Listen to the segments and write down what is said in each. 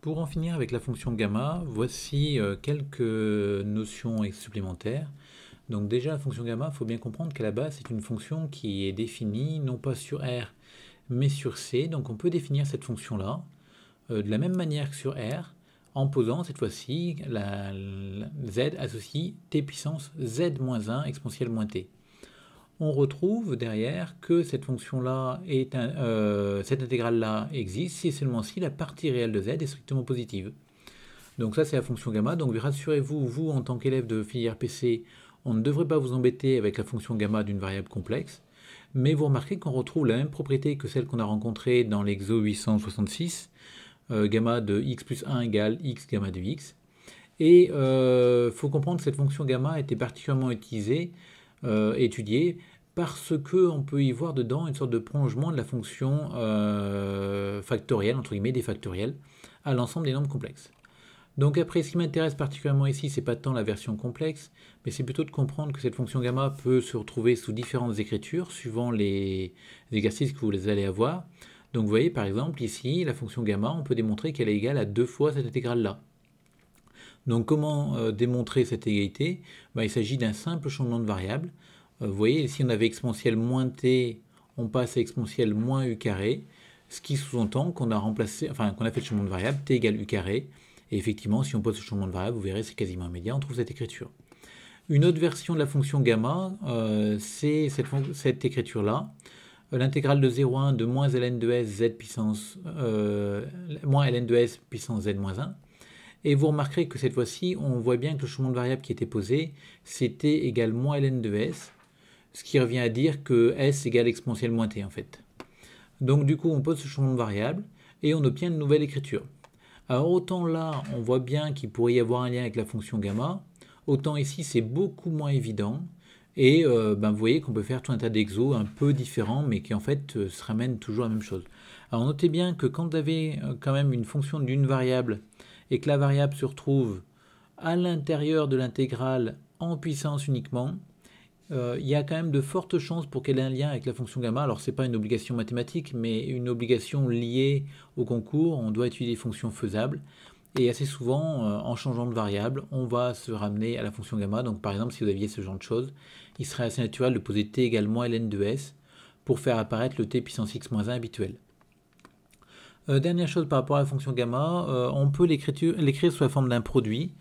Pour en finir avec la fonction gamma, voici quelques notions supplémentaires. Donc déjà, la fonction gamma, il faut bien comprendre qu'à la base, c'est une fonction qui est définie non pas sur R, mais sur C. Donc on peut définir cette fonction-là de la même manière que sur R, en posant cette fois-ci la z associe t puissance z-1 exponentielle moins t. On retrouve derrière que cette fonction-là cette intégrale-là existe si et seulement si la partie réelle de z est strictement positive. Donc ça c'est la fonction gamma. Donc rassurez-vous, vous en tant qu'élève de filière PC, on ne devrait pas vous embêter avec la fonction gamma d'une variable complexe. Mais vous remarquez qu'on retrouve la même propriété que celle qu'on a rencontrée dans l'exo 866, gamma de x plus 1 égale x gamma de x. Et il faut comprendre que cette fonction gamma a été particulièrement étudiée parce qu'on peut y voir dedans une sorte de prolongement de la fonction factorielle, entre guillemets, des factoriels, à l'ensemble des nombres complexes. Donc après, ce qui m'intéresse particulièrement ici, c'est pas tant la version complexe, mais c'est plutôt de comprendre que cette fonction gamma peut se retrouver sous différentes écritures, suivant les exercices que vous allez avoir. Donc vous voyez, par exemple, ici, la fonction gamma, on peut démontrer qu'elle est égale à 2 fois cette intégrale-là. Donc comment démontrer cette égalité? Il s'agit d'un simple changement de variable. Vous voyez, ici on avait exponentielle moins t, on passe à exponentielle moins u carré, ce qui sous-entend qu'on a remplacé, qu'on a fait le changement de variable, t égale u carré. Et effectivement, si on pose ce changement de variable, vous verrez, c'est quasiment immédiat, on trouve cette écriture. Une autre version de la fonction gamma, c'est cette écriture-là. L'intégrale de 0 à 1 de moins ln de s z puissance moins ln de s puissance z moins 1. Et vous remarquerez que cette fois-ci, on voit bien que le changement de variable qui était posé, c'était égal moins ln de s, ce qui revient à dire que s égale exponentielle moins t en fait. Donc du coup, on pose ce changement de variable et on obtient une nouvelle écriture. Alors autant là, on voit bien qu'il pourrait y avoir un lien avec la fonction gamma, autant ici, c'est beaucoup moins évident. Et vous voyez qu'on peut faire tout un tas d'exos un peu différents, mais qui en fait se ramènent toujours à la même chose. Alors notez bien que quand vous avez quand même une fonction d'une variable, et que la variable se retrouve à l'intérieur de l'intégrale en puissance uniquement, il y a quand même de fortes chances pour qu'elle ait un lien avec la fonction gamma. Alors ce n'est pas une obligation mathématique, mais une obligation liée au concours. On doit étudier des fonctions faisables. Et assez souvent, en changeant de variable, on va se ramener à la fonction gamma. Donc par exemple, si vous aviez ce genre de choses, il serait assez naturel de poser t égale moins ln de s pour faire apparaître le t puissance x moins 1 habituel. Dernière chose par rapport à la fonction gamma, on peut l'écrire sous la forme d'un produit,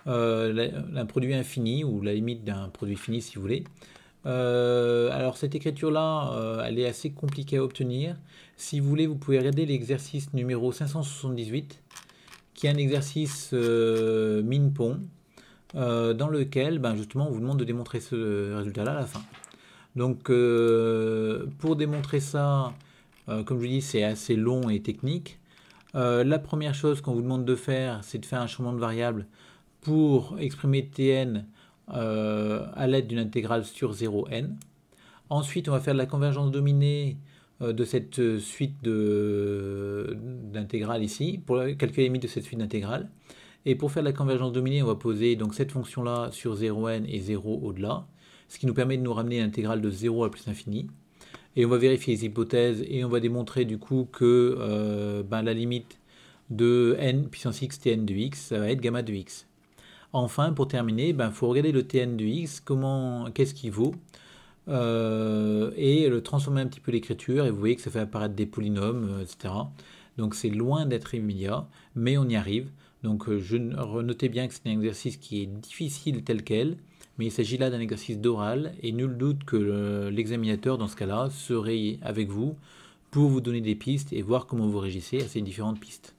un produit infini, ou la limite d'un produit fini si vous voulez. Alors cette écriture-là, elle est assez compliquée à obtenir. Si vous voulez, vous pouvez regarder l'exercice numéro 578, qui est un exercice min-pont, dans lequel justement on vous demande de démontrer ce résultat-là à la fin. Donc pour démontrer ça, comme je vous dis, c'est assez long et technique. La première chose qu'on vous demande de faire, c'est de faire un changement de variable pour exprimer Tn à l'aide d'une intégrale sur 0n. Ensuite, on va faire de la convergence dominée de cette suite d'intégrales ici, pour calculer les limites de cette suite d'intégrales. Et pour faire de la convergence dominée, on va poser donc cette fonction-là sur 0n et 0 au-delà, ce qui nous permet de nous ramener une intégrale de 0 à plus infini. Et on va vérifier les hypothèses et on va démontrer du coup que la limite de n puissance x tn de x, ça va être gamma de x. Enfin, pour terminer, il faut regarder le tn de x, qu'est-ce qu'il vaut, et le transformer un petit peu l'écriture, et vous voyez que ça fait apparaître des polynômes, etc. Donc c'est loin d'être immédiat, mais on y arrive. Donc notez bien que c'est un exercice qui est difficile tel quel, mais il s'agit là d'un exercice d'oral, et nul doute que l'examinateur, dans ce cas-là, serait avec vous pour vous donner des pistes et voir comment vous réagissez à ces différentes pistes.